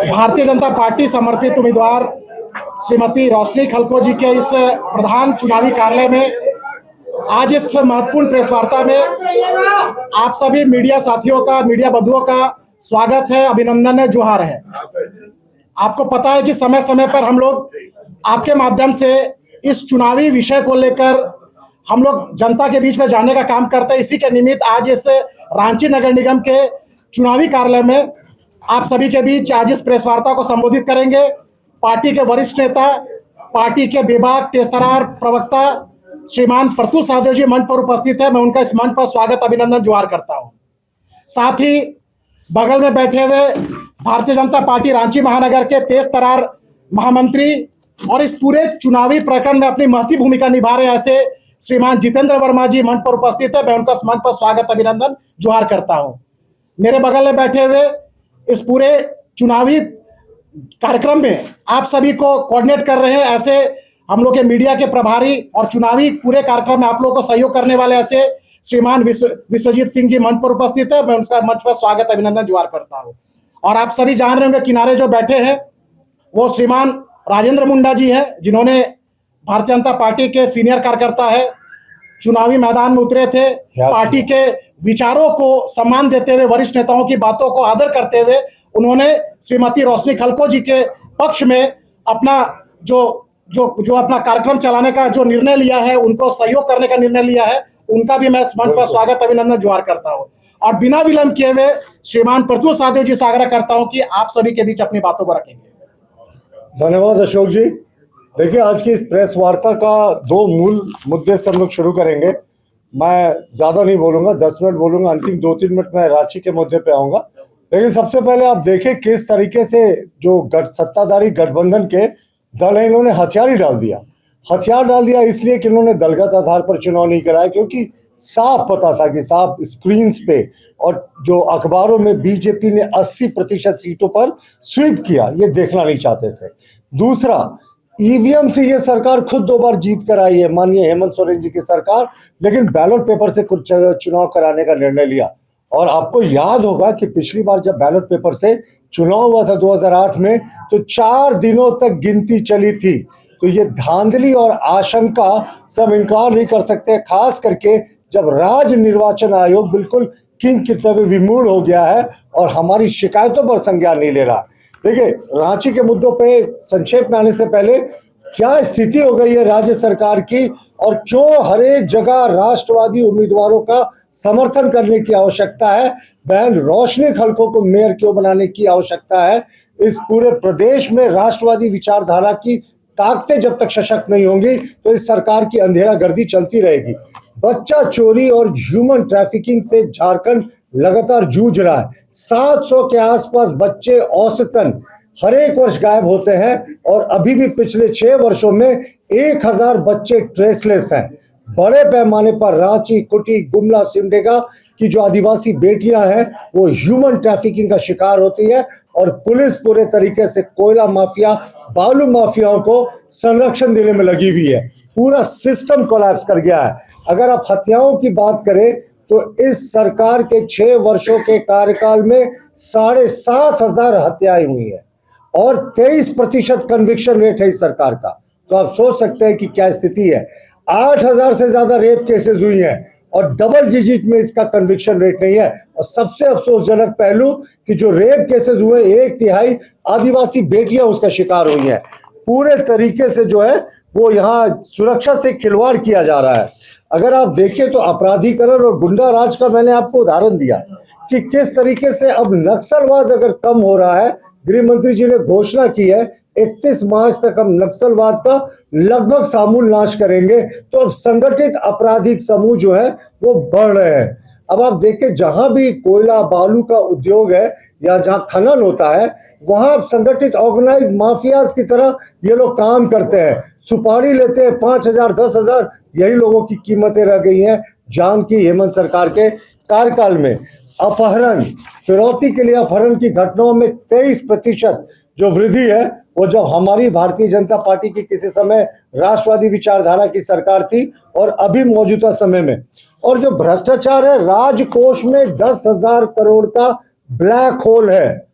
Bharatiya Janata party समर्पित उम्मीदवार श्रीमती रोशनी खलको जी के इस प्रधान चुनावी कार्यालय में आज इस महत्वपूर्ण प्रेस वार्ता में आप सभी मीडिया साथियों का, मीडिया बंधुओं का स्वागत है, अभिनंदन है, जोहार है। आपको पता है कि समय समय पर हम लोग आपके माध्यम से इस चुनावी विषय को लेकर हम लोग जनता के बीच में जाने का काम करते हैं। इसी के निमित्त आज इस रांची नगर निगम के चुनावी कार्यालय में आप सभी के बीच आज इस प्रेस वार्ता को संबोधित करेंगे। पार्टी के वरिष्ठ नेता, पार्टी के विभाग तेजतर्रार प्रवक्ता श्रीमान प्रतुल साहदेव जी मंच पर उपस्थित है। मैं उनका इस मंच पर स्वागत, अभिनंदन, जोहार करता हूं। साथ ही बगल में बैठे हुए भारतीय जनता पार्टी रांची महानगर के तेजतर्रार महामंत्री और इस पूरे चुनावी प्रकरण में अपनी महती भूमिका निभा रहे ऐसे श्रीमान जितेंद्र वर्मा जी मंच पर उपस्थित है। मैं उनका इस मंच पर स्वागत, अभिनंदन, जोहार करता हूं। मेरे बगल में बैठे हुए इस पूरे चुनावी कार्यक्रम में आप सभी को कोऑर्डिनेट कर रहे हैं ऐसे हम लोग के मीडिया के प्रभारी और चुनावी पूरे कार्यक्रम में आप लोगों को सहयोग करने वाले ऐसे श्रीमान विश्वजीत सिंह जी मंच पर उपस्थित है। मैं उनका मंच पर स्वागत, अभिनंदन, जोहार करता हूं। और आप सभी जान रहे होंगे किनारे जो बैठे हैं वो श्रीमान राजेंद्र मुंडा जी हैं, जिन्होंने भारतीय जनता पार्टी के सीनियर कार्यकर्ता है, चुनावी मैदान में उतरे थे, पार्टी के विचारों को सम्मान देते हुए, वरिष्ठ नेताओं की बातों को आदर करते हुए उन्होंने श्रीमती रोशनी खलको जी के पक्ष में अपना जो अपना कार्यक्रम चलाने का जो निर्णय लिया है, उनको सहयोग करने का निर्णय लिया है, उनका भी मैं इस मंच पर स्वागत, अभिनंदन, जोहार करता हूं। और बिना विलंब किए हुए श्रीमान प्रतुल साहदेव जी से आग्रह करता हूं कि आप सभी के बीच अपनी बातों को रखेंगे। धन्यवाद अशोक जी। देखिए, आज की प्रेस वार्ता का दो मूल मुद्दे से हम लोग शुरू करेंगे। मैं ज्यादा नहीं बोलूंगा, 10 मिनट बोलूंगा, अंतिम 2-3 मिनट में रांची के मुद्दे पे आऊंगा। लेकिन सबसे पहले आप देखें किस तरीके से जो सत्ताधारी गठबंधन के दल है, इन्होंने हथियार ही डाल दिया। हथियार डाल दिया इसलिए कि इन्होंने दलगत आधार पर चुनाव नहीं कराया, क्योंकि साफ पता था कि साफ स्क्रीन पे और जो अखबारों में बीजेपी ने 80% सीटों पर स्वीप किया, ये देखना नहीं चाहते थे। दूसरा, ईवीएम से ये सरकार खुद 2 बार जीत कर आई है, माननीय हेमंत सोरेन जी की सरकार, लेकिन बैलेट पेपर से कुछ चुनाव कराने का निर्णय लिया। और आपको याद होगा कि पिछली बार जब बैलेट पेपर से चुनाव हुआ था 2008 में, तो 4 दिनों तक गिनती चली थी। तो ये धांधली और आशंका सब इनकार नहीं कर सकते, खास करके जब राज्य निर्वाचन आयोग बिल्कुल किंग कर्तव्य विमूढ़ हो गया है और हमारी शिकायतों पर संज्ञान नहीं ले रहा। देखिए, रांची के मुद्दों पे संक्षेप में आने से पहले क्या स्थिति हो गई है राज्य सरकार की और क्यों हर एक जगह राष्ट्रवादी उम्मीदवारों का समर्थन करने की आवश्यकता है, बहन रोशनी खलको को मेयर क्यों बनाने की आवश्यकता है। इस पूरे प्रदेश में राष्ट्रवादी विचारधारा की ताकतें जब तक सशक्त नहीं होंगी तो इस सरकार की अंधेरागर्दी चलती रहेगी। बच्चा चोरी और ह्यूमन ट्रैफिकिंग से झारखंड लगातार जूझ रहा है। 700 के आसपास बच्चे औसतन हर एक वर्ष गायब होते हैं और अभी भी पिछले 6 वर्षों में 1000 बच्चे ट्रेसलेस हैं। बड़े पैमाने पर रांची, कुटी, गुमला, सिमडेगा की जो आदिवासी बेटियां हैं वो ह्यूमन ट्रैफिकिंग का शिकार होती है और पुलिस पूरे तरीके से कोयला माफिया, बालू माफियाओं को संरक्षण देने में लगी हुई है। पूरा सिस्टम कोलैप्स कर गया है। अगर आप हत्याओं की बात करें तो इस सरकार के 6 वर्षों के कार्यकाल में 7,500 हत्याएं हुई है और 23% कन्विक्शन रेट है इस सरकार का। तो आप सोच सकते हैं कि क्या स्थिति है। 8,000 से ज्यादा रेप केसेस हुई हैं और डबल डिजिट में इसका कन्विक्शन रेट नहीं है। और सबसे अफसोसजनक पहलू कि जो रेप केसेस हुए 1/3 आदिवासी बेटियां उसका शिकार हुई हैं। पूरे तरीके से जो है वो यहाँ सुरक्षा से खिलवाड़ किया जा रहा है। अगर आप देखें तो अपराधीकरण और गुंडा राज का मैंने आपको उदाहरण दिया कि किस तरीके से अब नक्सलवाद अगर कम हो रहा है। गृह मंत्री जी ने घोषणा की है 31 मार्च तक हम नक्सलवाद का लगभग समूल नाश करेंगे। तो अब संगठित आपराधिक समूह जो है वो बढ़ रहे हैं। अब आप देखें, जहां भी कोयला बालू का उद्योग है या जहां खनन होता है वहां संगठित ऑर्गेनाइज माफियाज की तरह ये लोग काम करते हैं। सुपारी लेते हैं 5,000 10,000, यही लोगों की कीमतें रह गई हैं जान की हेमंत सरकार के कार्यकाल में। अपहरण, फिरौती के लिए अपहरण की घटनाओं में 23% जो वृद्धि है वो जब हमारी भारतीय जनता पार्टी की किसी समय राष्ट्रवादी विचारधारा की सरकार थी और अभी मौजूदा समय में। और जो भ्रष्टाचार है, राजकोष में 10,000 करोड़ का ब्लैक होल है।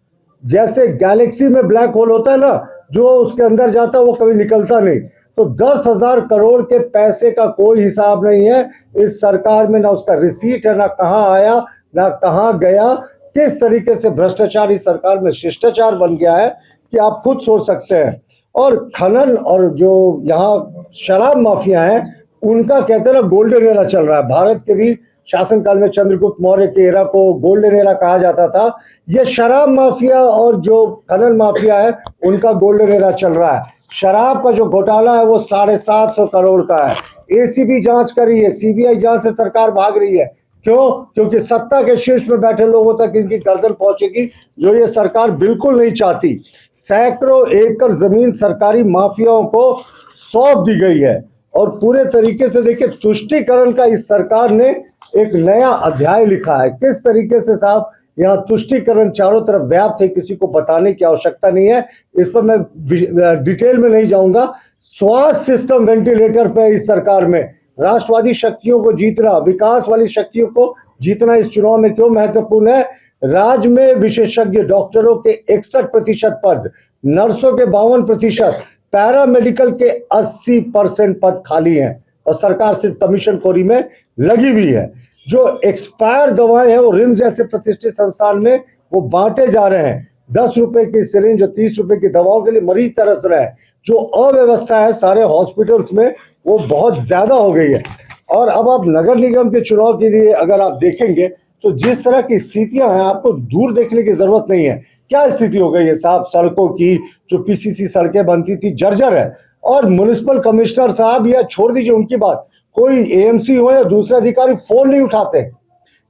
जैसे गैलेक्सी में ब्लैक होल होता है ना, जो उसके अंदर जाता है वो कभी निकलता नहीं। तो 10,000 करोड़ के पैसे का कोई हिसाब नहीं है इस सरकार में, ना उसका रिसीट है, ना कहाँ आया ना कहाँ गया। किस तरीके से भ्रष्टाचार इस सरकार में शिष्टाचार बन गया है कि आप खुद सोच सकते हैं। और खनन और जो यहाँ शराब माफिया है उनका कहते हैं ना गोल्डन एरा चल रहा है। भारत के भी शासनकाल में चंद्रगुप्त मौर्य के एरा को गोल्डन एरा कहा जाता था। ये शराब माफिया और जो खनन माफिया है उनका गोल्डन एरा चल रहा है। शराब का जो घोटाला है वो 750 करोड़ का है। एसीबी जांच कर रही है, सीबीआई जांच से सरकार भाग रही है। क्यों? क्योंकि सत्ता के शीर्ष में बैठे लोगों तक इनकी गर्दन पहुंचेगी, जो ये सरकार बिल्कुल नहीं चाहती। सैकड़ों एकड़ जमीन सरकारी माफियाओं को सौंप दी गई है और पूरे तरीके से देखिए तुष्टीकरण का इस सरकार ने एक नया अध्याय लिखा है। किस तरीके से साहब यहाँ तुष्टीकरण चारों तरफ व्याप्त है, किसी को बताने की आवश्यकता नहीं है। इस पर मैं डिटेल में नहीं जाऊंगा। स्वास्थ्य सिस्टम वेंटिलेटर पे इस सरकार में राष्ट्रवादी शक्तियों को जीतना, विकास वाली शक्तियों को जीतना इस चुनाव में क्यों महत्वपूर्ण है? राज्य में विशेषज्ञ डॉक्टरों के 61% पद, नर्सों के 52%, पैरामेडिकल के 80% पद खाली हैं और सरकार सिर्फ कमीशन खोरी में लगी हुई है। जो एक्सपायर दवाएं हैं वो रिम्स जैसे प्रतिष्ठित संस्थान में वो बांटे जा रहे हैं। 10 रुपए की सिरिंज और 30 रुपए की दवाओं के लिए मरीज तरस रहे हैं। जो अव्यवस्था है सारे हॉस्पिटल्स में वो बहुत ज्यादा हो गई है। और अब आप नगर निगम के चुनाव के लिए अगर आप देखेंगे तो जिस तरह की स्थितियां हैं आपको दूर देखने की जरूरत नहीं है। क्या स्थिति हो गई है साहब? सड़कों की जो पीसीसी सड़कें बनती थी जर्जर है। और म्युनिसिपल कमिश्नर साहब, या छोड़ दीजिए उनकी बात, कोई एएमसी हो या दूसरे अधिकारी फोन नहीं उठाते।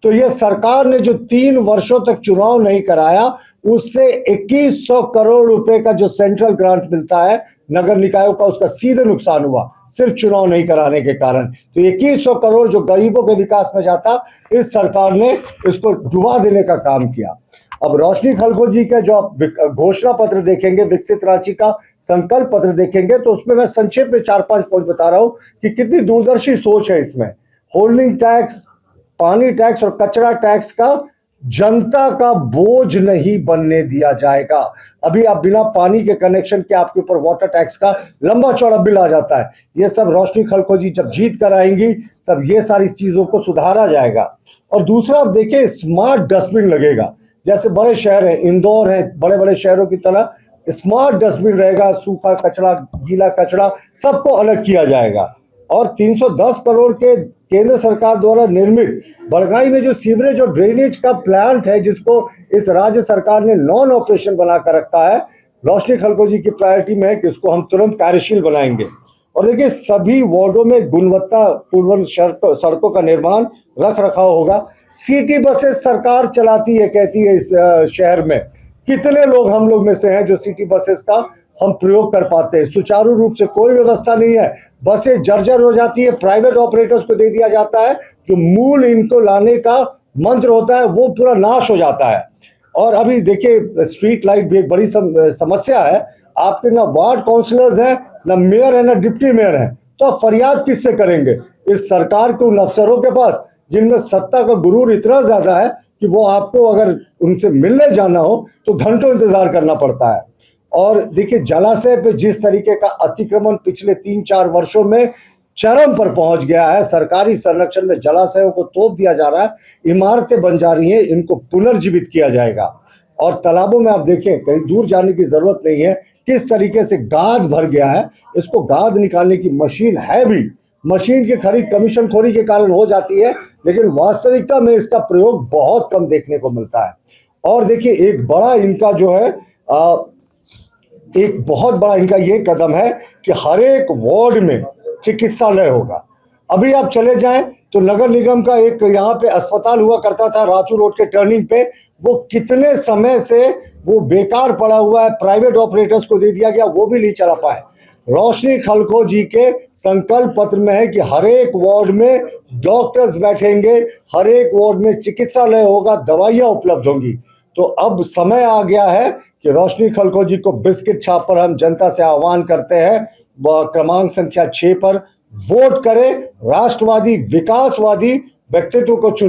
तो ये सरकार ने जो 3 वर्षों तक चुनाव नहीं कराया उससे 2100 करोड़ रुपए का जो सेंट्रल ग्रांट मिलता है नगर निकायों का, उसका सीधे नुकसान हुआ सिर्फ चुनाव नहीं कराने के कारण। तो 2100 करोड़ जो गरीबों के विकास में जाता, इस सरकार ने इसको डुबा देने का काम किया। अब रोशनी खलखो जी का जो आप घोषणा पत्र देखेंगे, विकसित रांची का संकल्प पत्र देखेंगे, तो उसमें मैं संक्षेप में 4-5 पॉइंट बता रहा हूं कि कितनी दूरदर्शी सोच है इसमें। होल्डिंग टैक्स, पानी टैक्स और कचरा टैक्स का जनता का बोझ नहीं बनने दिया जाएगा। अभी आप बिना पानी के कनेक्शन के आपके ऊपर वाटर टैक्स का लंबा चौड़ा बिल आ जाता है। ये सब रोशनी खलखो जी जब जीत कर आएंगी तब ये सारी चीजों को सुधारा जाएगा। और दूसरा आप देखिए, स्मार्ट डस्टबिन लगेगा। जैसे बड़े शहर हैं, इंदौर है, बड़े बड़े शहरों की तरह स्मार्ट डस्टबिन रहेगा। सूखा कचरा, गीला कचरा सबको अलग किया जाएगा। और 310 करोड़ के केंद्र सरकार द्वारा निर्मित बड़गाई में जो सीवरेज और ड्रेनेज का प्लांट है, जिसको इस राज्य सरकार ने नॉन ऑपरेशन बना कर रखा है, रोशनी खलखो जी की प्रायोरिटी में है कि इसको हम तुरंत कार्यशील बनाएंगे। और देखिए, सभी वार्डों में गुणवत्तापूर्ण सड़कों का निर्माण रख रखाव होगा। सिटी बसेस सरकार चलाती है, कहती है इस शहर में। कितने लोग हम लोग में से हैं जो सिटी बसेस का हम प्रयोग कर पाते हैं? सुचारू रूप से कोई व्यवस्था नहीं है, बसें जर्जर हो जाती है, प्राइवेट ऑपरेटर्स को दे दिया जाता है। जो मूल इनको लाने का मंत्र होता है वो पूरा नाश हो जाता है। और अभी देखिए, स्ट्रीट लाइट भी एक बड़ी समस्या है। आपके ना वार्ड काउंसलर्स हैं, ना मेयर है, ना डिप्टी मेयर है, तो आप फरियाद किससे करेंगे? इस सरकार के उन अफसरों के पास जिनमें सत्ता का गुरूर इतना ज्यादा है कि वो आपको अगर उनसे मिलने जाना हो तो घंटों इंतजार करना पड़ता है। और देखिए, जलाशय पे जिस तरीके का अतिक्रमण पिछले 3-4 वर्षों में चरम पर पहुंच गया है। सरकारी संरक्षण में जलाशयों को तोप दिया जा रहा है, इमारतें बन जा रही हैं, इनको पुनर्जीवित किया जाएगा। और तालाबों में आप देखें, कहीं दूर जाने की जरूरत नहीं है, किस तरीके से गाद भर गया है। इसको गाद निकालने की मशीन है भी, मशीन की खरीद कमीशन खोरी के कारण हो जाती है, लेकिन वास्तविकता में इसका प्रयोग बहुत कम देखने को मिलता है। और देखिए, एक बड़ा इनका जो है एक बहुत बड़ा इनका ये कदम है कि हर एक वार्ड में चिकित्सालय होगा। अभी आप चले जाएं तो नगर निगम का एक यहाँ पे अस्पताल हुआ करता था रातू रोड के टर्निंग पे, वो कितने समय से वो बेकार पड़ा हुआ है, प्राइवेट ऑपरेटर्स को दे दिया गया, वो भी नहीं चला पाए। रोशनी खलखो जी के संकल्प पत्र में है कि हर एक वार्ड में डॉक्टर्स बैठेंगे, हर एक वार्ड में चिकित्सालय होगा, दवाइयाँ उपलब्ध होंगी। तो अब समय आ गया है कि रोशनी खलखो जी को बिस्किट छाप पर हम जनता से आह्वान करते हैं, वह क्रमांक संख्या 6 पर वोट करें, राष्ट्रवादी विकासवादी व्यक्तित्व को चुनें।